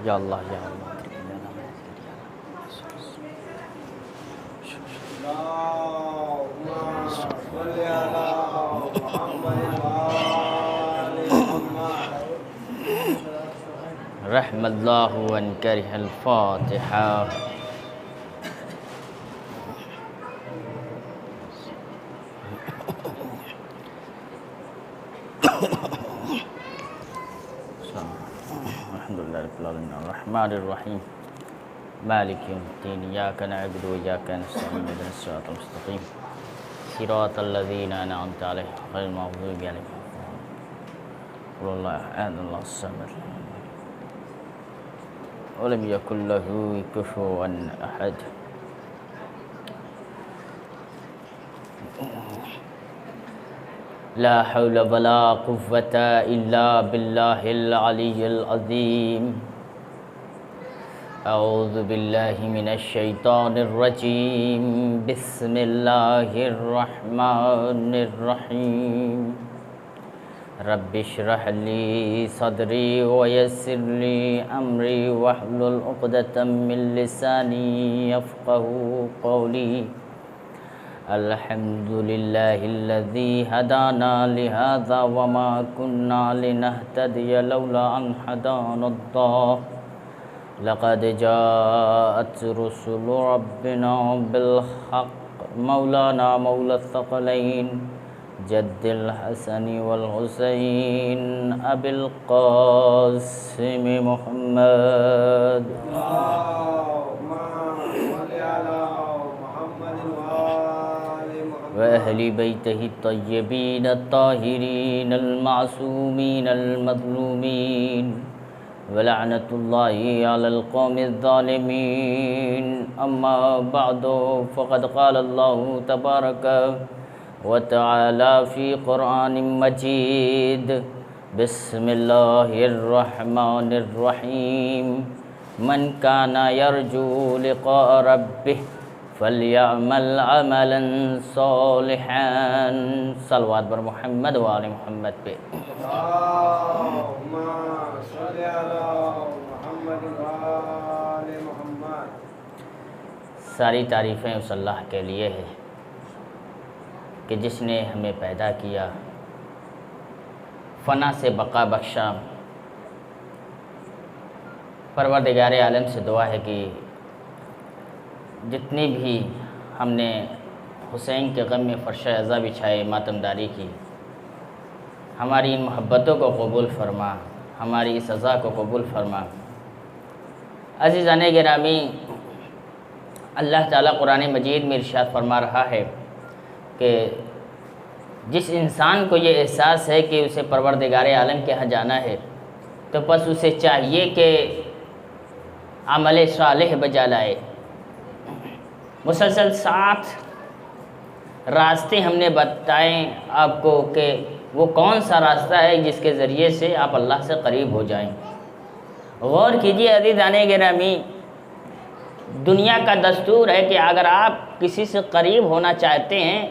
یا اللہ یا اللہ رحم اللہ ان کرہ الفاتحہ. الحمدللہ رب العالمین الرحمن الرحیم مالک یوم الدین ایاک نعبد و ایاک نستعین اهدنا الصراط المستقیم صراط الذین انعمت علیہم غیر المغضوب علیہم قل اللہ احد اللہ الصمد ولم یکن له کفوا احد. لا حول ولا قوة الا باللہ العلی العظیم. اعوذ باللہ من الشیطان الرجیم. بسم اللہ الرحمن الرحیم. رب اشرح لی صدری ویسر لی امری واحلل عقدۃ من لسانی یفقہوا قولی. الحمد للہ الذی ہدانا لہذا وما كنا لنہتدی لولا ان ہدانا اللہ. لقد جاءت رسل ربنا بالحق مولانا مولا الثقلین جد الحسن والحسین ابی القاسم محمد. وأهل بيته الطيبين الطاهرين المعصومين المظلومين ولعنة الله على القوم الظالمين. أما بعد فقد قال الله تبارك وتعالى في قرآن مجيد. بسم الله الرحمن الرحيم. من كان يرجو لقاء ربه فلیعمل عملا صالحا. صلوات بر محمد و آل محمد پہ. اللہم صلی علی محمد و آل محمد. ساری تعریفیں اس اللہ کے لیے ہے کہ جس نے ہمیں پیدا کیا، فنا سے بقا بخشا. پروردگار عالم سے دعا ہے کہ جتنی بھی ہم نے حسین کے غم میں فرش عزا بچھائے، ماتمداری کی، ہماری ان محبتوں کو قبول فرما، ہماری اس عزا کو قبول فرما. عزیزان گرامی، اللہ تعالیٰ قرآن مجید میں ارشاد فرما رہا ہے کہ جس انسان کو یہ احساس ہے کہ اسے پروردگار عالم کے ہاں جانا ہے تو بس اسے چاہیے کہ عمل صالح بجا لائے. مسلسل 7 راستے ہم نے بتائیں آپ کو کہ وہ کون سا راستہ ہے جس کے ذریعے سے آپ اللہ سے قریب ہو جائیں. غور کیجیے عزیزان گرامی، دنیا کا دستور ہے کہ اگر آپ کسی سے قریب ہونا چاہتے ہیں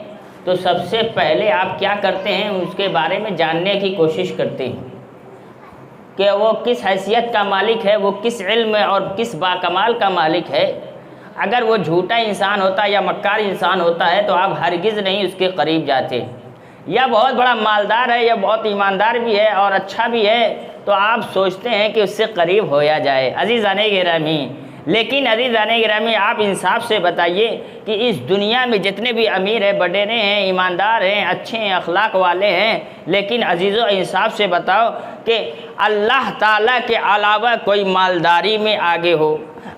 تو سب سے پہلے آپ کیا کرتے ہیں، اس کے بارے میں جاننے کی کوشش کرتے ہیں کہ وہ کس حیثیت کا مالک ہے، وہ کس علم اور کس باکمال کا مالک ہے. اگر وہ جھوٹا انسان ہوتا یا مکار انسان ہوتا ہے تو آپ ہرگز نہیں اس کے قریب جاتے. یا بہت بڑا مالدار ہے یا بہت ایماندار بھی ہے اور اچھا بھی ہے تو آپ سوچتے ہیں کہ اس سے قریب ہویا جائے. عزیزان گرامی، لیکن عزیزان گرامی آپ انصاف سے بتائیے کہ اس دنیا میں جتنے بھی امیر ہیں، بڑیرے ہیں، ایماندار ہیں، اچھے ہیں، اخلاق والے ہیں، لیکن عزیزو انصاف سے بتاؤ کہ اللہ تعالیٰ کے علاوہ کوئی مالداری میں آگے ہو،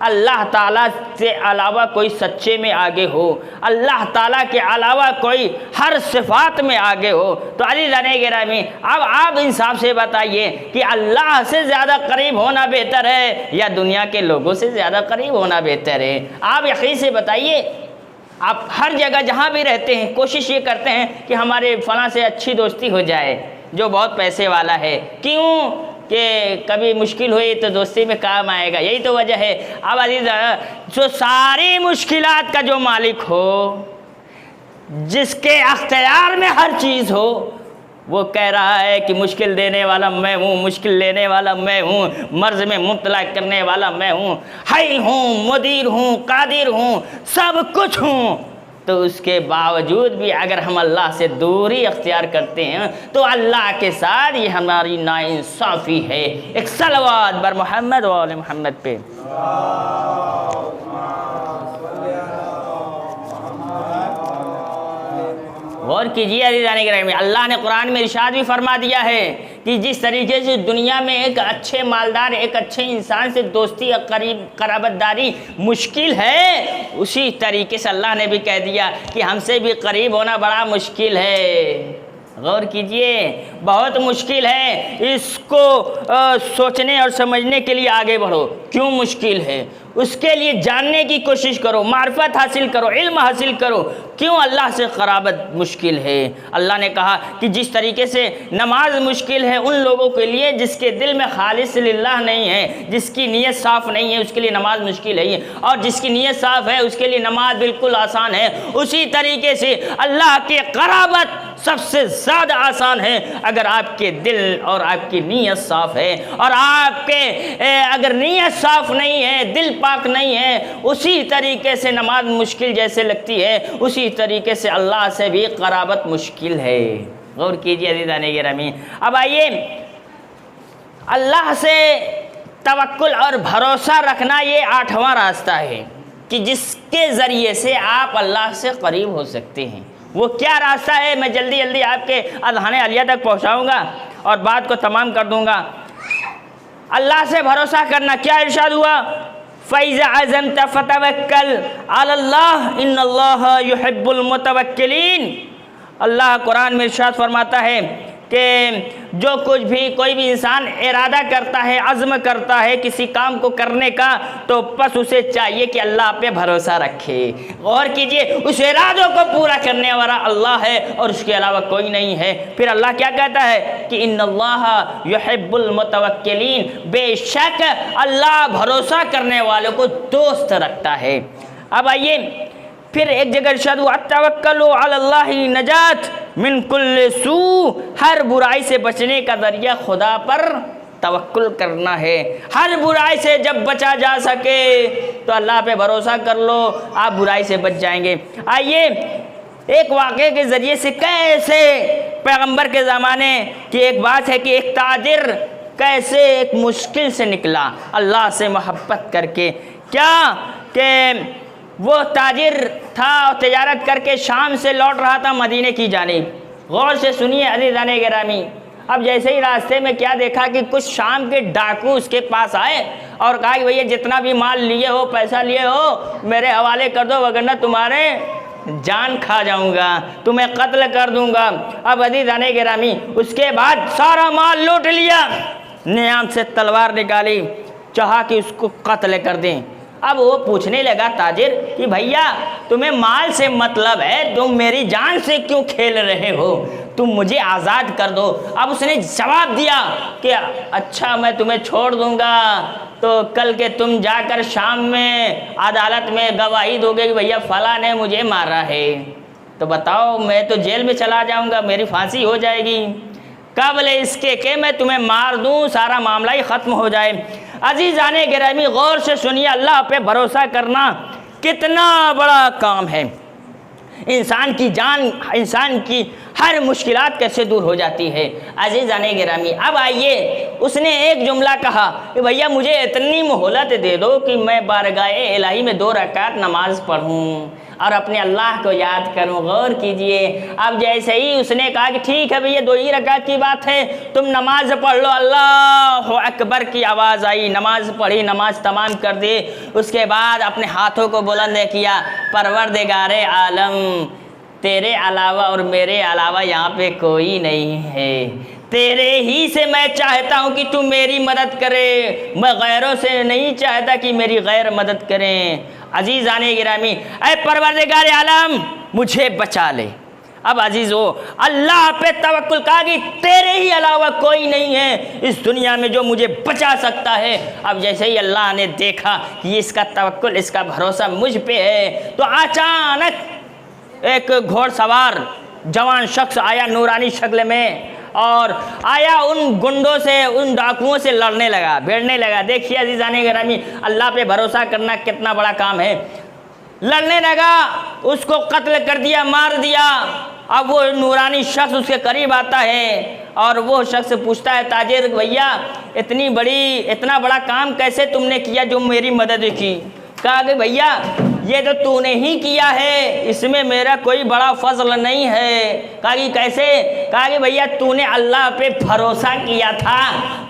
اللہ تعالیٰ سے علاوہ کوئی سچے میں آگے ہو، اللہ تعالیٰ کے علاوہ کوئی ہر صفات میں آگے ہو، تو عزیزان گرامی اب آپ انصاف سے بتائیے کہ اللہ سے زیادہ قریب ہونا بہتر ہے یا دنیا کے لوگوں سے زیادہ قریب ہونا بہتر ہے؟ آپ یقین سے بتائیے. آپ ہر جگہ جہاں بھی رہتے ہیں کوشش یہ کرتے ہیں کہ ہمارے فلاں سے اچھی دوستی ہو جائے جو بہت پیسے والا ہے. کیوں؟ کہ کبھی مشکل ہوئی تو دوستی میں کام آئے گا، یہی تو وجہ ہے. اب عزیز، جو ساری مشکلات کا جو مالک ہو، جس کے اختیار میں ہر چیز ہو، وہ کہہ رہا ہے کہ مشکل دینے والا میں ہوں، مشکل لینے والا میں ہوں، مرض میں مبتلا کرنے والا میں ہوں، حی ہوں، مدیر ہوں، قادر ہوں، سب کچھ ہوں، تو اس کے باوجود بھی اگر ہم اللہ سے دوری اختیار کرتے ہیں تو اللہ کے ساتھ یہ ہماری ناانصافی ہے۔ ایک صلوات بر محمد و آل محمد پہ۔ غور کیجیے عزیزان گرامی، اللہ نے قرآن میں ارشاد بھی فرما دیا ہے کہ جس طریقے سے دنیا میں ایک اچھے مالدار، ایک اچھے انسان سے دوستی اور قرابت داری مشکل ہے، اسی طریقے سے اللہ نے بھی کہہ دیا کہ ہم سے بھی قریب ہونا بڑا مشکل ہے۔ غور کیجئے، بہت مشکل ہے، اس کو سوچنے اور سمجھنے کے لیے آگے بڑھو۔ کیوں مشکل ہے؟ اس کے لیے جاننے کی کوشش کرو، معرفت حاصل کرو، علم حاصل کرو، کیوں اللہ سے قرابت مشکل ہے۔ اللہ نے کہا کہ جس طریقے سے نماز مشکل ہے ان لوگوں کے لیے جس کے دل میں خالص للہ نہیں ہے، جس کی نیت صاف نہیں ہے، اس کے لیے نماز مشکل ہے، اور جس کی نیت صاف ہے اس کے لیے نماز بالکل آسان ہے، اسی طریقے سے اللہ کی قرابت سب سے زیادہ آسان ہے اگر آپ کے دل اور آپ کی نیت صاف ہے، اور آپ کے اگر نیت صاف نہیں ہے، دل پاک نہیں ہے، اسی طریقے سے نماز مشکل جیسے لگتی ہے، اسی طریقے سے اللہ سے بھی قرابت مشکل ہے۔ غور کیجئے عزیزان گرامی، اب آئیے اللہ سے توکل اور بھروسہ رکھنا، یہ 8واں راستہ ہے کہ جس کے ذریعے سے آپ اللہ سے قریب ہو سکتے ہیں۔ وہ کیا راستہ ہے میں جلدی جلدی آپ کے اذہان عالیہ تک پہنچاؤں گا اور بات کو تمام کر دوں گا۔ اللہ سے بھروسہ کرنا، کیا ارشاد ہوا؟ فَإِذَا عَزَمْتَ فَتَوَكَّلْ عَلَى اللَّهِ إِنَّ اللَّهَ يُحِبُّ الْمُتَوَكِّلِينَ۔ اللہ قرآن میں ارشاد فرماتا ہے کہ جو کچھ بھی کوئی بھی انسان ارادہ کرتا ہے، عزم کرتا ہے کسی کام کو کرنے کا، تو بس اسے چاہیے کہ اللہ پہ بھروسہ رکھے۔ غور کیجئے، اس ارادوں کو پورا کرنے والا اللہ ہے اور اس کے علاوہ کوئی نہیں ہے۔ پھر اللہ کیا کہتا ہے کہ ان اللہ یحب المتوکلین، بے شک اللہ بھروسہ کرنے والوں کو دوست رکھتا ہے۔ اب آئیے پھر ایک جگہ ارشاد ہوا توکلوا علی اللہ نجات من کل سوء، ہر برائی سے بچنے کا ذریعہ خدا پر توکل کرنا ہے۔ ہر برائی سے جب بچا جا سکے تو اللہ پہ بھروسہ کر لو، آپ برائی سے بچ جائیں گے۔ آئیے ایک واقعے کے ذریعے سے کیسے پیغمبر کے زمانے کی ایک بات ہے کہ ایک تاجر کیسے ایک مشکل سے نکلا اللہ سے محبت کر کے۔ کیا کہ وہ تاجر تھا اور تجارت کر کے شام سے لوٹ رہا تھا مدینے کی جانب۔ غور سے سنیے عزیزان گرامی، اب جیسے ہی راستے میں کیا دیکھا کہ کچھ شام کے ڈاکو اس کے پاس آئے اور کہا کہ بھئی جتنا بھی مال لیے ہو، پیسہ لیے ہو، میرے حوالے کر دو، وگرنہ تمہارے جان کھا جاؤں گا، تمہیں قتل کر دوں گا۔ اب عزیزان گرامی اس کے بعد سارا مال لوٹ لیا، نیام سے تلوار نکالی، چاہا کہ اس کو قتل کر دیں۔ اب وہ پوچھنے لگا تاجر کہ بھیا تمہیں مال سے مطلب ہے، تم میری جان سے کیوں کھیل رہے ہو، تم مجھے آزاد کر دو۔ اب اس نے جواب دیا کہ اچھا میں تمہیں چھوڑ دوں گا تو کل کے تم جا کر شام میں عدالت میں گواہی دو گے کہ بھیا فلاں نے مجھے مارا ہے، تو بتاؤ میں تو جیل میں چلا جاؤں گا، میری پھانسی ہو جائے گی، قبل اس کے کہ میں تمہیں مار دوں سارا معاملہ ہی ختم ہو جائے۔ عزیزان گرامی غور سے سنیے، اللہ پہ بھروسہ کرنا کتنا بڑا کام ہے۔ انسان کی جان، انسان کی ہر مشکلات کیسے دور ہو جاتی ہے۔ عزیزان گرامی اب آئیے اس نے ایک جملہ کہا کہ بھیا مجھے اتنی مہلت دے دو کہ میں بارگاہ الہی میں 2 رکعت نماز پڑھوں اور اپنے اللہ کو یاد کروں۔ غور کیجئے، اب جیسے ہی اس نے کہا کہ ٹھیک ہے بھئی 2 ہی رکعت کی بات ہے، تم نماز پڑھ لو، اللہ اکبر کی آواز آئی، نماز پڑھی، نماز تمام کر دی۔ اس کے بعد اپنے ہاتھوں کو بلند کیا، پروردگار عالم تیرے علاوہ اور میرے علاوہ یہاں پہ کوئی نہیں ہے، تیرے ہی سے میں چاہتا ہوں کہ تو میری مدد کرے، میں غیروں سے نہیں چاہتا کہ میری غیر مدد کریں۔ عزیزان گرامی اے پروردگار عالم مجھے بچا لے۔ اب عزیزو اللہ پہ توکل کہا کہ تیرے ہی علاوہ کوئی نہیں ہے اس دنیا میں جو مجھے بچا سکتا ہے۔ اب جیسے ہی اللہ نے دیکھا کہ اس کا توکل، اس کا بھروسہ مجھ پہ ہے، تو اچانک ایک گھوڑ سوار جوان شخص آیا نورانی شکل میں، اور آیا ان گنڈوں سے ان ڈاکوؤں سے لڑنے لگا بھیڑنے لگا. دیکھیے عزیزان گرامی اللہ پہ بھروسہ کرنا کتنا بڑا کام ہے. لڑنے لگا, اس کو قتل کر دیا, مار دیا. اب وہ نورانی شخص اس کے قریب آتا ہے اور وہ شخص پوچھتا ہے تاجر بھیا اتنا بڑا کام کیسے تم نے کیا جو میری مدد کی؟ کہا کہ بھیا یہ تو نے ہی کیا ہے, اس میں میرا کوئی بڑا فضل نہیں ہے. کہا کہ کیسے؟ کہا کہ بھیا تو نے اللہ پہ بھروسہ کیا تھا,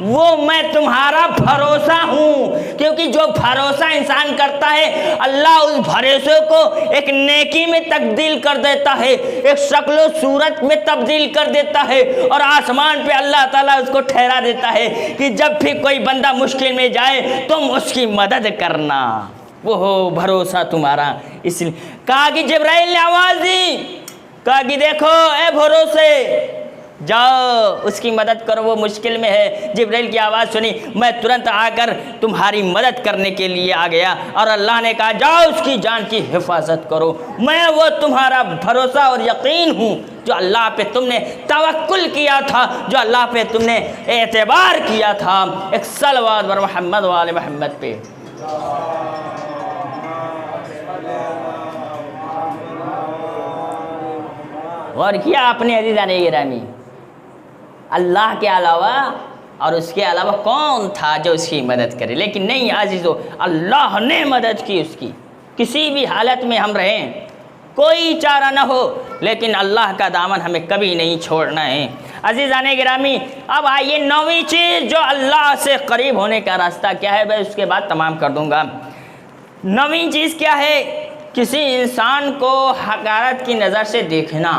وہ میں تمہارا بھروسہ ہوں. کیونکہ جو بھروسہ انسان کرتا ہے اللہ اس بھروسے کو ایک نیکی میں تبدیل کر دیتا ہے, ایک شکل و صورت میں تبدیل کر دیتا ہے, اور آسمان پہ اللہ تعالیٰ اس کو ٹھہرا دیتا ہے کہ جب بھی کوئی بندہ مشکل میں جائے تم اس کی مدد کرنا, وہ ہو بھروسہ تمہارا. اس لیے کہا کہ جبرائیل نے آواز دی, کہا کہ دیکھو اے بھروسے, جاؤ اس کی مدد کرو, وہ مشکل میں ہے. جبرائیل کی آواز سنی, میں ترنت آ کر تمہاری مدد کرنے کے لیے آ گیا, اور اللہ نے کہا جاؤ اس کی جان کی حفاظت کرو. میں وہ تمہارا بھروسہ اور یقین ہوں جو اللہ پہ تم نے توکل کیا تھا, جو اللہ پہ تم نے اعتبار کیا تھا. ایک صلوات بر محمد و آل محمد پہ. غور کیا آپ نے عزیزان گرامی, اللہ کے علاوہ اور اس کے علاوہ کون تھا جو اس کی مدد کرے؟ لیکن نہیں عزیزو, اللہ نے مدد کی اس کی. کسی بھی حالت میں ہم رہیں, کوئی چارہ نہ ہو, لیکن اللہ کا دامن ہمیں کبھی نہیں چھوڑنا ہے. عزیزان گرامی اب آئیے 9ویں چیز جو اللہ سے قریب ہونے کا راستہ کیا ہے, میں اس کے بعد تمام کر دوں گا. 9ویں چیز کیا ہے؟ کسی انسان کو حقارت کی نظر سے دیکھنا,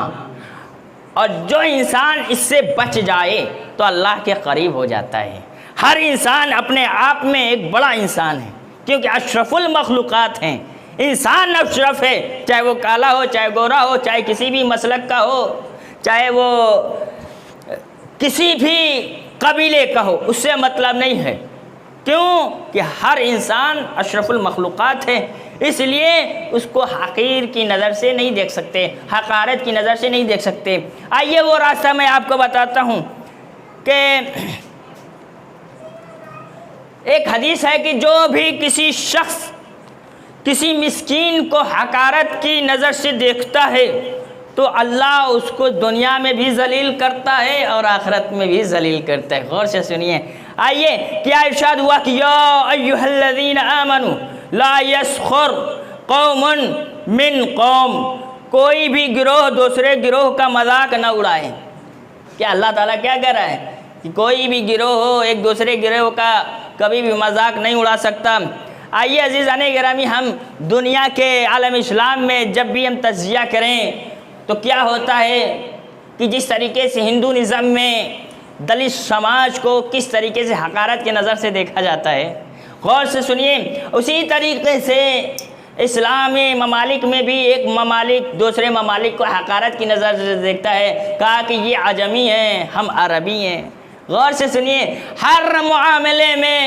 اور جو انسان اس سے بچ جائے تو اللہ کے قریب ہو جاتا ہے. ہر انسان اپنے آپ میں ایک بڑا انسان ہے, کیونکہ اشرف المخلوقات ہیں. انسان اشرف ہے, چاہے وہ کالا ہو, چاہے گورا ہو, چاہے کسی بھی مسلک کا ہو, چاہے وہ کسی بھی قبیلے کا ہو, اس سے مطلب نہیں ہے. کیوں کہ ہر انسان اشرف المخلوقات ہے, اس لیے اس کو حقیر کی نظر سے نہیں دیکھ سکتے, حقارت کی نظر سے نہیں دیکھ سکتے. آئیے وہ راستہ میں آپ کو بتاتا ہوں کہ ایک حدیث ہے کہ جو بھی کسی شخص کسی مسکین کو حقارت کی نظر سے دیکھتا ہے تو اللہ اس کو دنیا میں بھی ذلیل کرتا ہے اور آخرت میں بھی ذلیل کرتا ہے. غور سے سنیے. آئیے کیا ارشاد ہوا کہ یا ایھا الذین آمنوا لا یسخر قوم من قوم, کوئی بھی گروہ دوسرے گروہ کا مذاق نہ اڑائے. کیا اللہ تعالیٰ کیا کہہ رہا ہے کہ کوئی بھی گروہ ہو ایک دوسرے گروہ کا کبھی بھی مذاق نہیں اڑا سکتا. آئیے عزیزان گرامی ہم دنیا کے عالم اسلام میں جب بھی ہم تجزیہ کریں تو کیا ہوتا ہے کہ جس طریقے سے ہندو نظام میں دلت سماج کو کس طریقے سے حقارت کی نظر سے دیکھا جاتا ہے, غور سے سنیے. اسی طریقے سے اسلامی ممالک میں بھی ایک ممالک دوسرے ممالک کو حقارت کی نظر سے دیکھتا ہے. کہا کہ یہ عجمی ہیں, ہم عربی ہیں. غور سے سنیے, ہر معاملے میں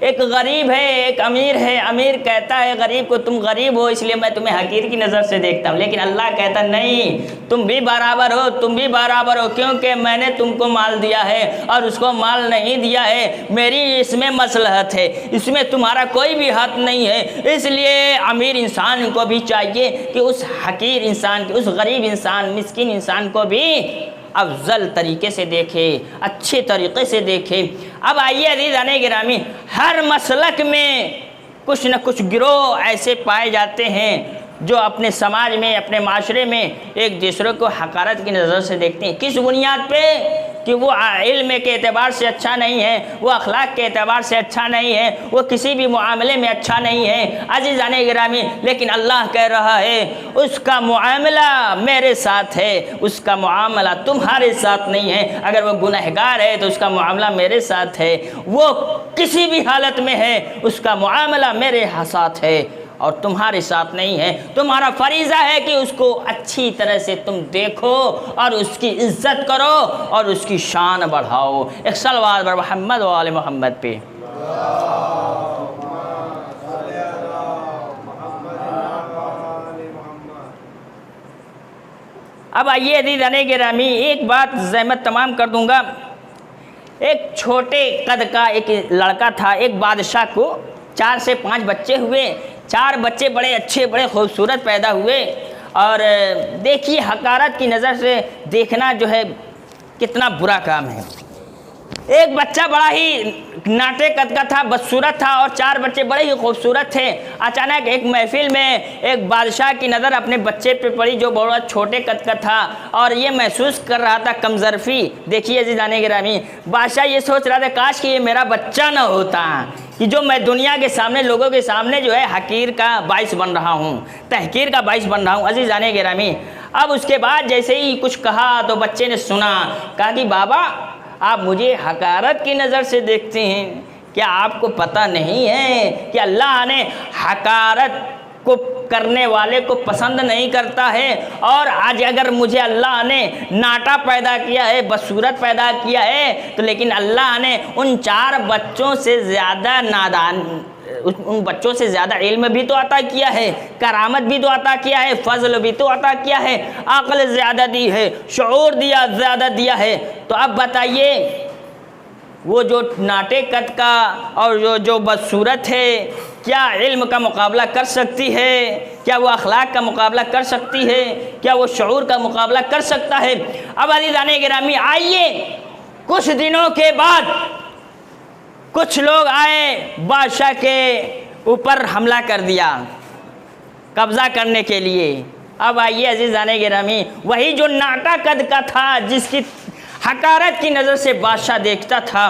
ایک غریب ہے ایک امیر ہے, امیر کہتا ہے غریب کو تم غریب ہو اس لیے میں تمہیں حقیر کی نظر سے دیکھتا ہوں, لیکن اللہ کہتا نہیں, تم بھی برابر ہو, تم بھی برابر ہو, کیونکہ میں نے تم کو مال دیا ہے اور اس کو مال نہیں دیا ہے, میری اس میں مصلحت ہے, اس میں تمہارا کوئی بھی حق نہیں ہے. اس لیے امیر انسان کو بھی چاہیے کہ اس حقیر انسان اس غریب انسان مسکین انسان کو بھی افضل طریقے سے دیکھے, اچھے طریقے سے دیکھے. اب آئیے عزیزان گرامی, ہر مسلک میں کچھ نہ کچھ گروہ ایسے پائے جاتے ہیں جو اپنے سماج میں اپنے معاشرے میں ایک دوسرے کو حقارت کی نظر سے دیکھتے ہیں. کس بنیاد پہ؟ کہ وہ علم کے اعتبار سے اچھا نہیں ہے, وہ اخلاق کے اعتبار سے اچھا نہیں ہے, وہ کسی بھی معاملے میں اچھا نہیں ہے. عزیزان گرامی لیکن اللہ کہہ رہا ہے اس کا معاملہ میرے ساتھ ہے, اس کا معاملہ تمہارے ساتھ نہیں ہے. اگر وہ گنہگار ہے تو اس کا معاملہ میرے ساتھ ہے, وہ کسی بھی حالت میں ہے اس کا معاملہ میرے ساتھ ہے اور تمہارے ساتھ نہیں ہے. تمہارا فریضہ ہے کہ اس کو اچھی طرح سے تم دیکھو اور اس کی عزت کرو اور اس کی شان بڑھاؤ. ایک صلوات بر محمد و آل محمد پہ. اب آئیے عزیزان گرامی، ایک بات زحمت تمام کر دوں گا۔ ایک چھوٹے قد کا ایک لڑکا تھا، ایک بادشاہ کو 4 سے 5 بچے ہوئے، 4 بچے بڑے اچھے بڑے خوبصورت پیدا ہوئے، اور دیکھیے حقارت کی نظر سے دیکھنا جو ہے کتنا برا کام ہے۔ ایک بچہ بڑا ہی ناٹے قد کا تھا، بدصورت تھا، اور 4 بچے بڑے ہی خوبصورت تھے۔ اچانک ایک محفل میں ایک بادشاہ کی نظر اپنے بچے پہ پڑی جو بڑا چھوٹے قد کا تھا، اور یہ محسوس کر رہا تھا کمظرفی۔ دیکھیے عزیزان گرامی، بادشاہ یہ سوچ رہا تھا کاش کہ یہ میرا بچہ نہ ہوتا، کہ جو میں دنیا کے سامنے لوگوں کے سامنے جو ہے حقیر کا باعث بن رہا ہوں، تحقیر کا باعث بن رہا ہوں۔ عزیزان گرامی، اب اس کے بعد جیسے ہی کچھ کہا تو بچے نے سنا، کہا کہ بابا آپ مجھے حقارت کی نظر سے دیکھتے ہیں، کیا آپ کو پتہ نہیں ہے کہ اللہ نے حقارت کو کرنے والے کو پسند نہیں کرتا ہے؟ اور آج اگر مجھے اللہ نے ناٹا پیدا کیا ہے، بدصورت پیدا کیا ہے، تو لیکن اللہ نے ان 4 بچوں سے زیادہ ان بچوں سے زیادہ علم بھی تو عطا کیا ہے، کرامت بھی تو عطا کیا ہے، فضل بھی تو عطا کیا ہے، عقل زیادہ دی ہے، شعور زیادہ دیا ہے۔ تو اب بتائیے وہ جو ناٹے قد کا اور جو بدصورت ہے، کیا علم کا مقابلہ کر سکتی ہے؟ کیا وہ اخلاق کا مقابلہ کر سکتی ہے؟ کیا وہ شعور کا مقابلہ کر سکتا ہے؟ اب عزیزان گرامی آئیے، کچھ دنوں کے بعد کچھ لوگ آئے، بادشاہ کے اوپر حملہ کر دیا قبضہ کرنے کے لیے۔ اب آئیے عزیزان گرامی، وہی جو ناٹا قد کا تھا، جس کی حقارت کی نظر سے بادشاہ دیکھتا تھا،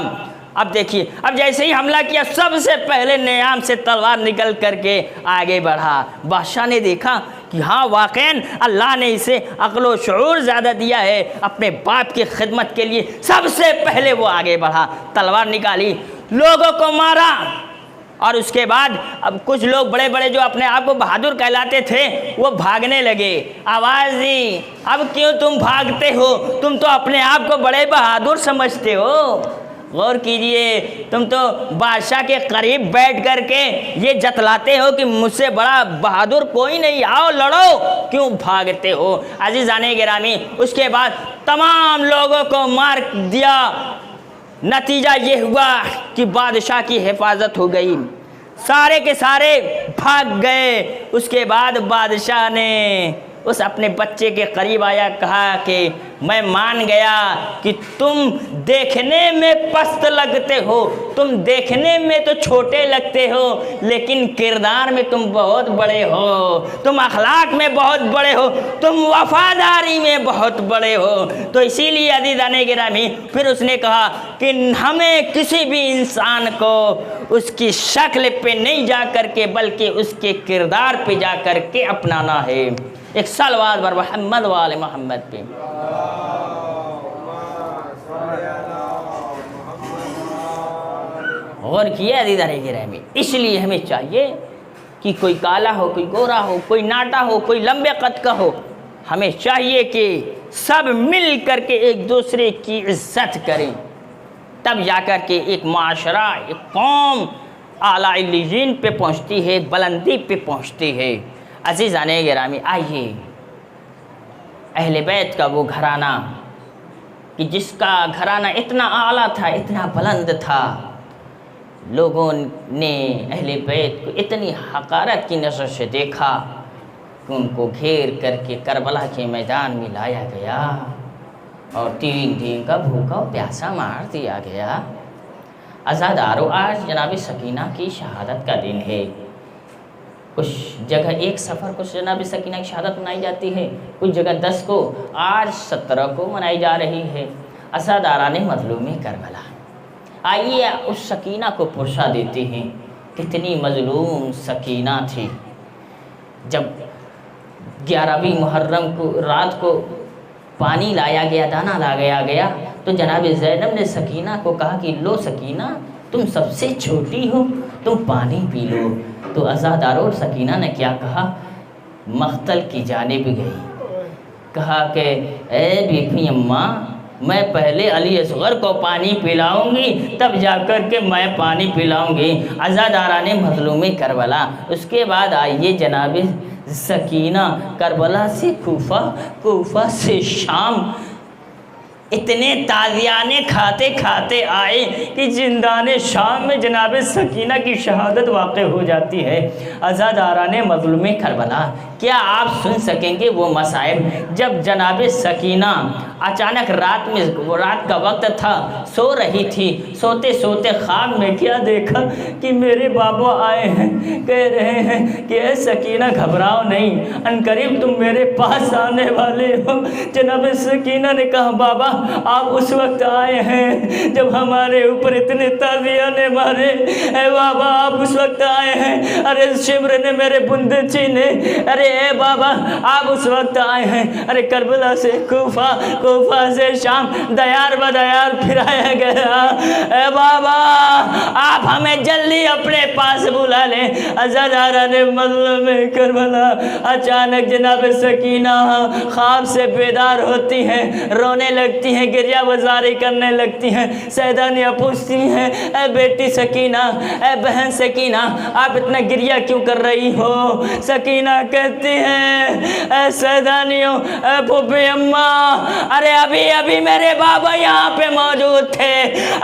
اب دیکھیے اب جیسے ہی حملہ کیا سب سے پہلے نیام سے تلوار نکل کر کے آگے بڑھا۔ بادشاہ نے دیکھا کہ ہاں واقعاً اللہ نے اسے عقل و شعور زیادہ دیا ہے، اپنے باپ کی خدمت کے لیے سب سے پہلے وہ آگے بڑھا، تلوار نکالی، لوگوں کو مارا، اور اس کے بعد اب کچھ لوگ بڑے بڑے جو اپنے آپ کو بہادر کہلاتے تھے وہ بھاگنے لگے۔ آواز دی، اب کیوں تم بھاگتے ہو؟ تم تو اپنے آپ کو بڑے بہادر سمجھتے ہو۔ غور کیجئے، تم تو بادشاہ کے قریب بیٹھ کر کے یہ جتلاتے ہو کہ مجھ سے بڑا بہادر کوئی نہیں، آؤ لڑو، کیوں بھاگتے ہو؟ عزیزان گرامی، اس کے بعد تمام لوگوں کو مار دیا۔ نتیجہ یہ ہوا کہ بادشاہ کی حفاظت ہو گئی، سارے کے سارے بھاگ گئے۔ اس کے بعد بادشاہ نے اس اپنے بچے کے قریب آیا، کہا کہ میں مان گیا کہ تم دیکھنے میں پست لگتے ہو، تم دیکھنے میں تو چھوٹے لگتے ہو، لیکن کردار میں تم بہت بڑے ہو، تم اخلاق میں بہت بڑے ہو، تم وفاداری میں بہت بڑے ہو۔ تو اسی لیے عزیزان گرامی پھر اس نے کہا کہ ہمیں کسی بھی انسان کو اس کی شکل پہ نہیں جا کر کے بلکہ اس کے کردار پہ جا کر کے اپنانا ہے۔ ایک صلوات بر محمد و آل محمد پہ۔ غور کیے عزیزان گرامی، اس لیے ہمیں چاہیے کہ کوئی کالا ہو، کوئی گورا ہو، کوئی ناٹا ہو، کوئی لمبے قد کا ہو، ہمیں چاہیے کہ سب مل کر کے ایک دوسرے کی عزت کریں، تب جا کر کے ایک معاشرہ، ایک قوم اعلیٰ علیین پہ پہنچتی ہے، بلندی پہ پہنچتی ہے۔ عزیزان گرامی آئیے، اہل بیت کا وہ گھرانہ کہ جس کا گھرانہ اتنا اعلیٰ تھا، اتنا بلند تھا، لوگوں نے اہل بیت کو اتنی حقارت کی نظر سے دیکھا کہ ان کو گھیر کر کے کربلا کے میدان میں لایا گیا اور 3 دن کا بھوکا و پیاسا مار دیا گیا۔ عزادارو، آج جناب سکینہ کی شہادت کا دن ہے۔ کچھ جگہ ایک سفر کو جناب سکینہ کی شہادت منائی جاتی ہے، کچھ جگہ 10 کو، آج 17 کو منائی جا رہی ہے، عزاداران مظلوم کربلا۔ آئیے اس سکینہ کو پرسا دیتے ہیں، کتنی مظلوم سکینہ تھی۔ جب 11ویں محرم کو رات کو پانی لایا گیا، دانہ لایا گیا، تو جناب زینب نے سکینہ کو کہا کہ لو سکینہ، تم سب سے چھوٹی ہو، تم پانی پی لو۔ تو عزادارو سکینہ نے کیا کہا؟ مقتل کی جانب گئی، کہا کہ اے بیٹی اماں، میں پہلے علی اصغر کو پانی پلاؤں گی، تب جا کر کے میں پانی پلاؤں گی۔ عزاداران مظلوم کربلا۔ اس کے بعد آئیے جناب سکینہ کربلا سے کوفہ، کوفہ سے شام، اتنے تازیانے کھاتے کھاتے آئے کہ زندان شام میں جناب سکینہ کی شہادت واقع ہو جاتی ہے۔ عزاداران مظلوم کربلا، کیا آپ سن سکیں گے وہ مصائب جب جناب سکینہ اچانک رات کا وقت تھا، سو رہی تھی، سوتے سوتے خواب میں کیا دیکھا کہ میرے بابا آئے ہیں، کہہ رہے ہیں کہ اے سکینہ گھبراؤ نہیں، عنقریب تم میرے پاس آنے والے ہو۔ جناب سکینہ نے کہا بابا آپ اس وقت آئے ہیں جب ہمارے اوپر اتنے تازیانے مارے، اے بابا آپ اس وقت آئے ہیں، ارے شمر نے میرے بندے چھینے، ارے اے بابا آپ اس وقت آئے ہیں، ارے کربلا سے کوفہ، کوفہ سے شام، دیار بدیار پھرایا گیا، اے بابا آپ ہمیں جلدی اپنے پاس بلا لیں۔ عزاداران مظلوم کربلا، اچانک جناب سکینہ خواب سے بیدار ہوتی ہیں، رونے لگتی ہیں، گریہ وزاری کرنے لگتی ہیں۔ سیدانیاں پوچھتی ہیں اے بیٹی سکینہ، اے بہن سکینہ آپ اتنا گریہ کیوں کر رہی ہو؟ سکینہ کہتی ہیں اے سیدانیوں، اے پھوپھی اماں، ارے ابھی میرے بابا یہاں پہ موجود تھے،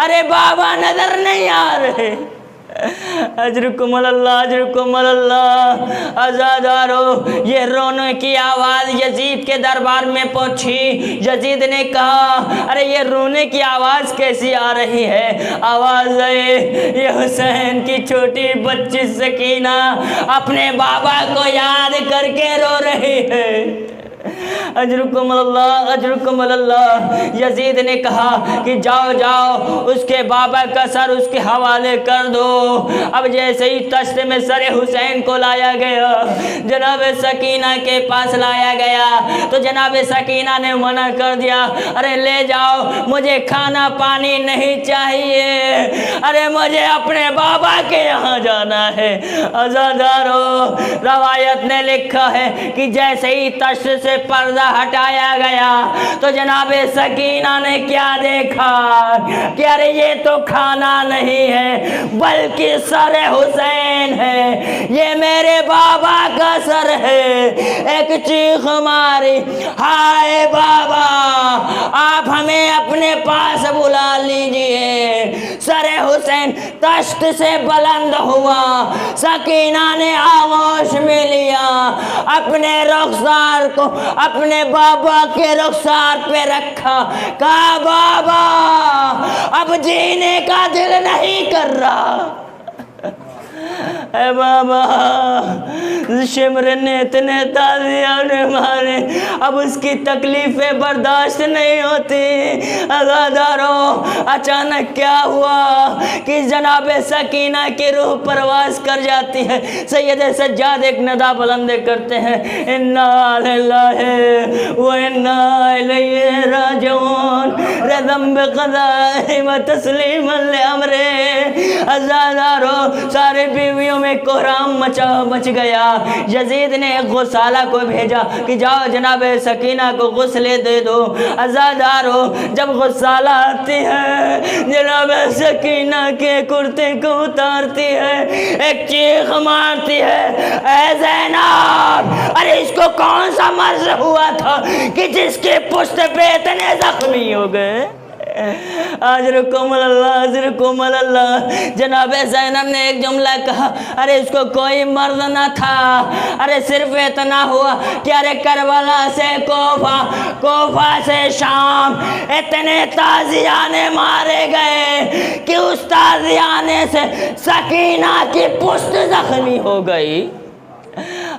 ارے بابا نظر نہیں آ رہے۔ اجرکم اللہ، اجرکم اللہ۔ عزادارو، یہ رونے کی آواز یزید کے دربار میں پہنچی۔ یزید نے کہا ارے یہ رونے کی آواز کیسی آ رہی ہے؟ آواز ہے یہ حسین کی چھوٹی بچی سکینہ اپنے بابا کو یاد کر کے رو رہی ہے۔ اجرکم اللہ، اجرکم اللہ۔ یزید نے کہا کہ جاؤ جاؤ اس کے بابا کا سر اس کے حوالے کر دو۔ اب جیسے ہی تشت میں سر حسین کو لایا گیا، جناب سکینہ کے پاس لایا گیا تو جناب سکینہ نے منع کر دیا، ارے لے جاؤ مجھے کھانا پانی نہیں چاہیے، ارے مجھے اپنے بابا کے یہاں جانا ہے۔ عزادارو، روایت نے لکھا ہے کہ جیسے ہی تشت سے پردہ ہٹایا گیا تو جناب سکینہ نے کیا دیکھا کہ ارے یہ تو کھانا نہیں ہے بلکہ سر حسین ہے، یہ میرے بابا کا سر ہے۔ ایک چیخ ماری، ہائے بابا آپ ہمیں اپنے پاس بلا لیجئے۔ سر حسین تشت سے بلند ہوا، سکینہ نے آغوش میں لیا، اپنے رخسار کو اپنے بابا کے رخسار پہ رکھا، کہا بابا اب جینے کا دل نہیں کر رہا۔ اے بابا شمر نے اتنے تازیانے مارے، اب اس کی تکلیفیں برداشت نہیں ہوتی۔ عزادارو، اچانک کیا ہوا کہ جناب سکینہ کی روح پرواز کر جاتی ہے۔ سید سجاد ایک ندا بلند کرتے ہیں، انا للہ و انا الیہ راجعون، رضم بقضائہ و تسلیما لامرہ۔ عزادارو، سارے بیویوں میں کوہرام مچ گیا۔ یزید نے ایک غسالہ کو بھیجا کہ جاؤ جناب سکینہ کو غسل دے دو۔ عزادارو، جب غسالہ آتی ہے جناب سکینہ کے کرتے کو اتارتی ہے، ایک چیخ مارتی ہے، اے زینب ارے اس کو کون سا مرض ہوا تھا کہ جس کے پشت پہ اتنے زخمی ہو گئے؟ اجرکم اللہ، اجرکم اللہ۔ جناب زینب نے ایک جملہ کہا، ارے اس کو کوئی مرض نہ تھا، ارے صرف اتنا ہوا کہ ارے کربلا سے کوفہ، کوفہ سے شام اتنے تازیانے مارے گئے کہ اس تازیانے سے سکینہ کی پشت زخمی ہو گئی۔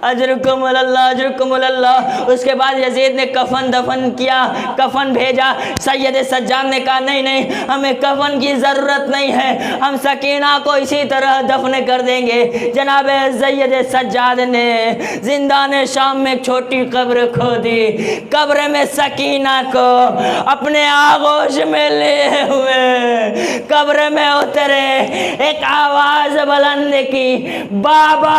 اجرکم اللہ، اجرکم اللہ۔ اس کے بعد یزید نے کفن دفن کیا، کفن بھیجا۔ سید سجاد نے کہا نہیں نہیں ہمیں کفن کی ضرورت نہیں ہے، ہم سکینہ کو اسی طرح دفن کر دیں گے۔ جناب سید سجاد نے زندان شام میں ایک چھوٹی قبر کھودی، قبر میں سکینہ کو اپنے آغوش میں لے ہوئے قبر میں اترے، ایک آواز بلند کی، بابا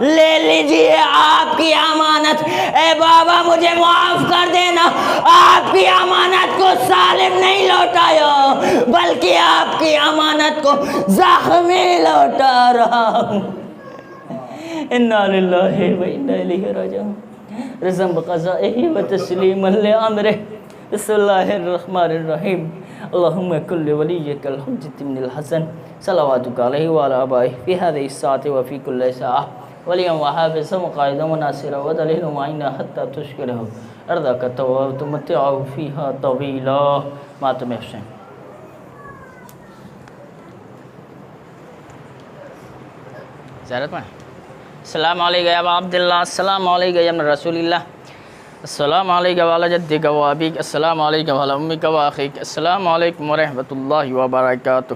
لے لیجئے آپ کی امانت، اے بابا مجھے معاف کر دینا، آپ کی امانت کو سالم نہیں لوٹایا بلکہ آپ کی امانت کو زخمی لوٹا رہا ہوں۔ انا للہ و انا الیہ راجعون رضا بقضائہ و تسلیما لامرہ بسم اللہ الرحمن الرحیم اللہم کل ولیک الحجۃ بن الحسن صلواتک علیہ وعلی آبائہ فی هذه الساعة وفی کل ساعة ولیا وحافظا وقائدا وناصرا ودلیلا معینا حتی تشکرہ ارضاک تمتعہ فیہا طویلا ماتم حسین. زیارت میں السلام علیکم یا ابا عبداللہ، السلام علیکم یا ابن رسول اللہ، السلام علیکم وعلی جدک و ابیک، السلام علیکم وعلی امک و اخیک، السلام علیکم ورحمۃ اللہ وبرکاتہ،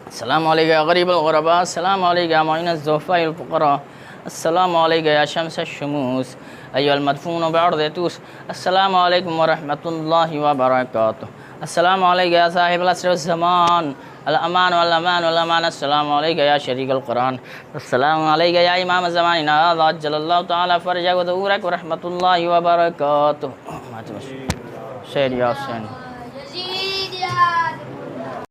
السلام علیکم یا غریب الغرباء، السلام علیکم یا معین الضعفاء الفقراء، السلام علیکم یا شمس الشموس ایھا المدفون بعرض طوس، السلام علیکم ورحمۃ اللہ وبرکاتہ، السلام علیکم یا صاحب العصر والزمان الامان والامان والامان، السلام علیکم یا شریک القرآن، السلام علیکم یا امام زماننا ھذا عجل اللہ تعالی فرجک و ظہورک ورحمۃ اللہ وبرکاتہ. شہر یاسین.